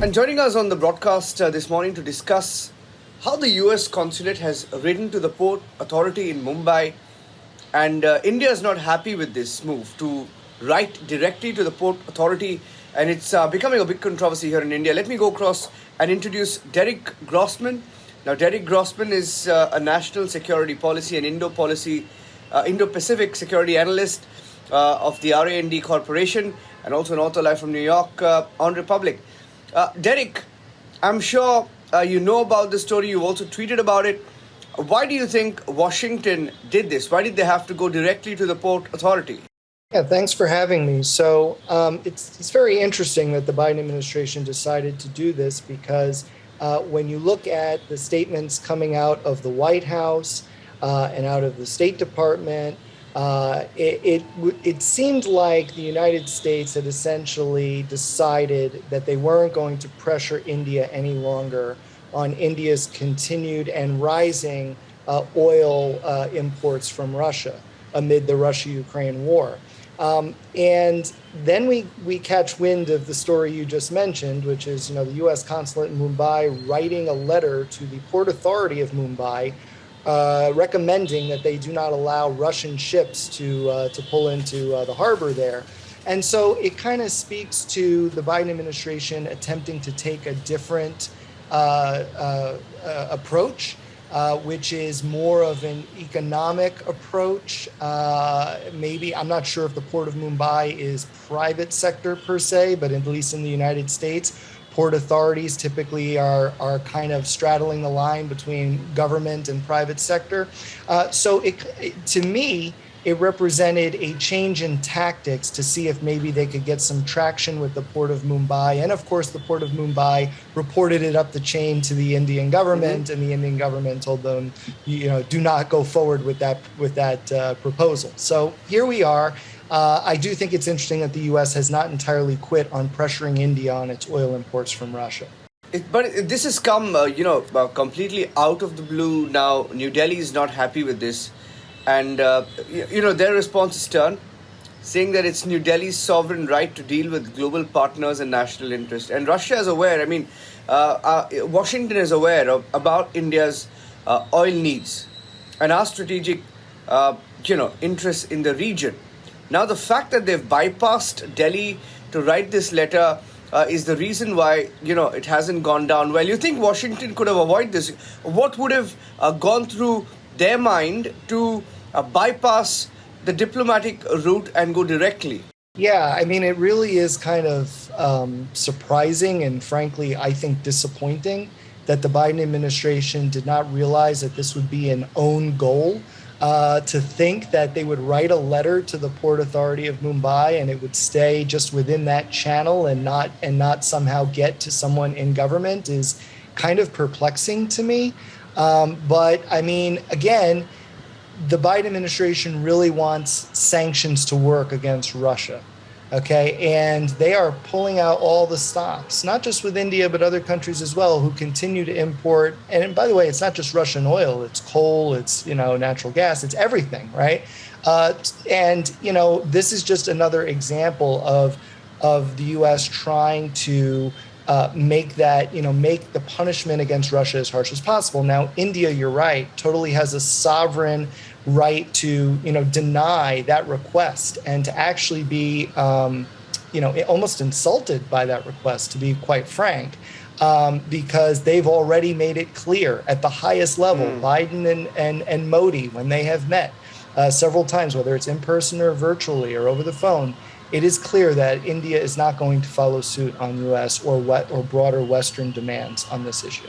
And joining us on the broadcast this morning to discuss how the US consulate has written to the Port Authority in Mumbai, and India is not happy with this move to write directly to the Port Authority, and it's becoming a big controversy here in India. Let me go across and introduce Derek Grossman. Now, Derek Grossman is a national security policy and Indo-Pacific security analyst of the RAND Corporation, and also an author live from New York on Republic. Derek, I'm sure you know about this story. You've also tweeted about it. Why do you think Washington did this? Why did they have to go directly to the Port Authority? Yeah, thanks for having me. So it's very interesting that the Biden administration decided to do this because when you look at the statements coming out of the White House and out of the State Department, it seemed like the United States had essentially decided that they weren't going to pressure India any longer on India's continued and rising oil imports from Russia amid the Russia-Ukraine war. And then we catch wind of the story you just mentioned, which is, the U.S. consulate in Mumbai writing a letter to the Port Authority of Mumbai recommending that they do not allow Russian ships to pull into the harbor there. And so it kind of speaks to the Biden administration attempting to take a different approach, which is more of an economic approach. Maybe, I'm not sure if the Port of Mumbai is private sector per se, but at least in the United States, port authorities typically are kind of straddling the line between government and private sector. So to me, it represented a change in tactics to see if maybe they could get some traction with the Port of Mumbai. And of course, the Port of Mumbai reported it up the chain to the Indian government, and the Indian government told them, do not go forward with that proposal. So here we are. I do think it's interesting that the U.S. has not entirely quit on pressuring India on its oil imports from Russia. But this has come, completely out of the blue now. New Delhi is not happy with this. And, their response is stern, saying that it's New Delhi's sovereign right to deal with global partners and national interest. And Russia is aware, Washington is aware about India's oil needs and our strategic, interests in the region. Now, the fact that they've bypassed Delhi to write this letter is the reason why, it hasn't gone down well. You think Washington could have avoided this? What would have gone through their mind to bypass the diplomatic route and go directly? Yeah, it really is kind of surprising and frankly, I think disappointing that the Biden administration did not realize that this would be an own goal. To think that they would write a letter to the Port Authority of Mumbai and it would stay just within that channel and not somehow get to someone in government is kind of perplexing to me. But again, the Biden administration really wants sanctions to work against Russia. Okay, and they are pulling out all the stops, not just with India, but other countries as well, who continue to import. And by the way, it's not just Russian oil, it's coal, it's, natural gas, it's everything, right? This is just another example of the U.S. trying to make the punishment against Russia as harsh as possible. Now, India, you're right, totally has a sovereign right to, deny that request and to actually be, almost insulted by that request, to be quite frank, because they've already made it clear at the highest level, Biden and Modi, when they have met several times, whether it's in person or virtually or over the phone, it is clear that India is not going to follow suit on U.S. or broader Western demands on this issue.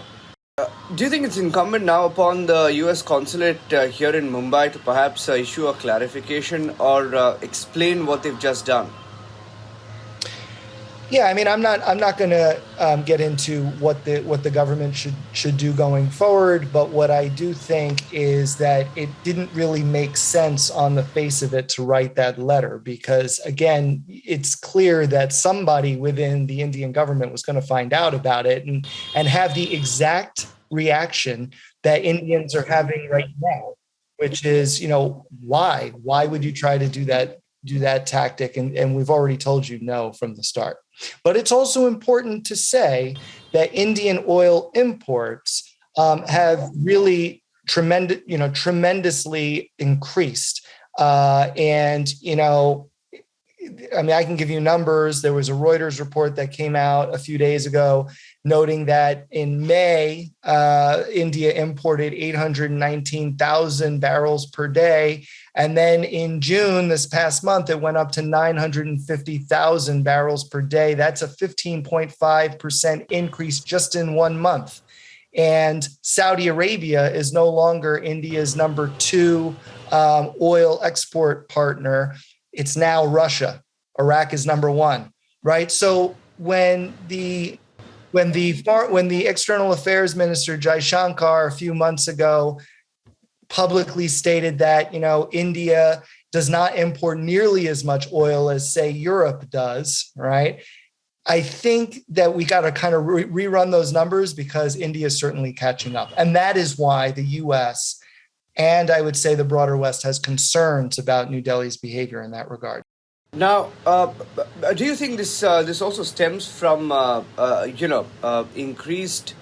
Do you think it's incumbent now upon the U.S. consulate here in Mumbai to perhaps issue a clarification or explain what they've just done? Yeah, I'm not going to get into what the government should do going forward, but what I do think is that it didn't really make sense on the face of it to write that letter because, again, it's clear that somebody within the Indian government was going to find out about it and have the exact reaction that Indians are having right now, which is, why would you try to do that tactic? And we've already told you no from the start. But it's also important to say that Indian oil imports have really tremendously increased. I mean, I can give you numbers. There was a Reuters report that came out a few days ago noting that in May, India imported 819,000 barrels per day. And then in June, this past month, it went up to 950,000 barrels per day. That's a 15.5% increase just in 1 month. And Saudi Arabia is no longer India's number 2 oil export partner. It's now Russia. Iraq is number 1, right? So when the External Affairs Minister Jaishankar a few months ago publicly stated that India does not import nearly as much oil as, say, Europe does, right? I think that we got to kind of rerun those numbers because India is certainly catching up. And that is why the U.S. and I would say the broader West has concerns about New Delhi's behavior in that regard. Now, do you think this also stems from increased,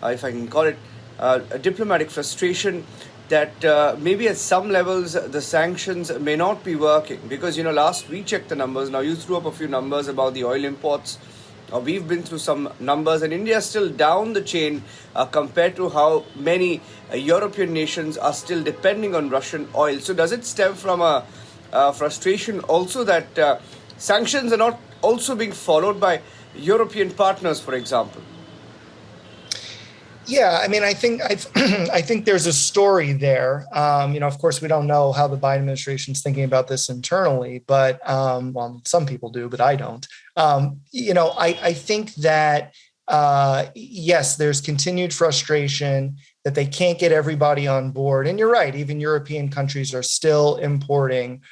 if I can call it, diplomatic frustration that maybe at some levels the sanctions may not be working? Because last we checked the numbers. Now you threw up a few numbers about the oil imports. We've been through some numbers, and India is still down the chain compared to how many European nations are still depending on Russian oil. So does it stem from a frustration also that sanctions are not also being followed by European partners, for example? Yeah, I mean, I think there's a story there. Of course, we don't know how the Biden administration is thinking about this internally, but some people do, but I don't. I think that yes, there's continued frustration that they can't get everybody on board. And you're right, even European countries are still importing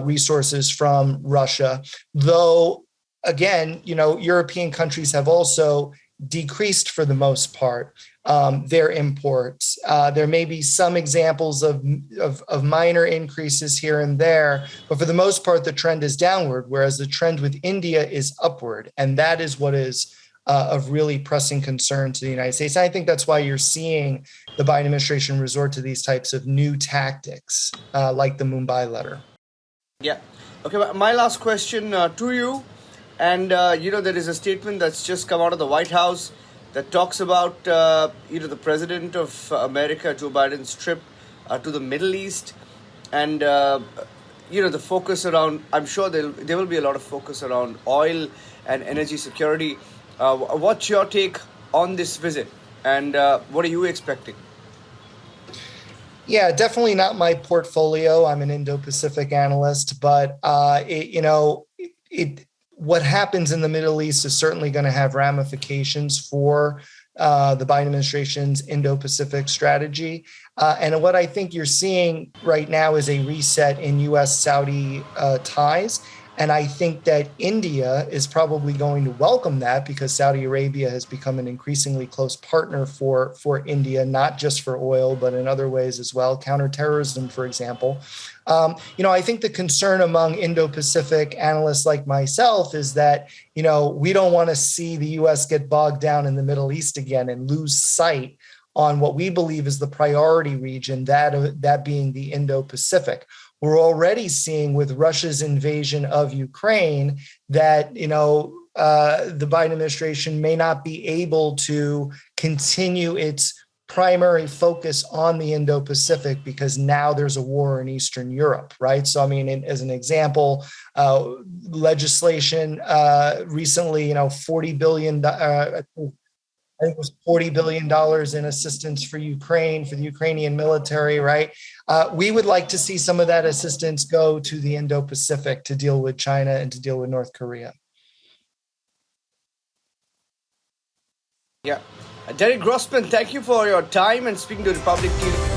resources from Russia, though, again, European countries have also decreased for the most part their imports. There may be some examples of minor increases here and there, but for the most part, the trend is downward, whereas the trend with India is upward. And that is what is of really pressing concern to the United States. And I think that's why you're seeing the Biden administration resort to these types of new tactics, like the Mumbai letter. Yeah. Okay, my last question to you. And, there is a statement that's just come out of the White House that talks about, the president of America, Joe Biden's trip to the Middle East. And, the focus around, I'm sure there will be a lot of focus around oil and energy security. What's your take on this visit? And what are you expecting? Yeah, definitely not my portfolio. I'm an Indo-Pacific analyst, but, what happens in the Middle East is certainly going to have ramifications for the Biden administration's Indo-Pacific strategy. And what I think you're seeing right now is a reset in U.S.-Saudi ties. And I think that India is probably going to welcome that because Saudi Arabia has become an increasingly close partner for India, not just for oil, but in other ways as well, counterterrorism, for example. I think the concern among Indo-Pacific analysts like myself is that, we don't want to see the U.S. get bogged down in the Middle East again and lose sight on what we believe is the priority region, that being the Indo-Pacific. We're already seeing with Russia's invasion of Ukraine that, the Biden administration may not be able to continue its primary focus on the Indo-Pacific because now there's a war in Eastern Europe, right? So, I mean, as an example, legislation recently, $40 billion, I think it was $40 billion in assistance for Ukraine, for the Ukrainian military, right? We would like to see some of that assistance go to the Indo-Pacific to deal with China and to deal with North Korea. Yeah. Derek Grossman, thank you for your time and speaking to Republic TV.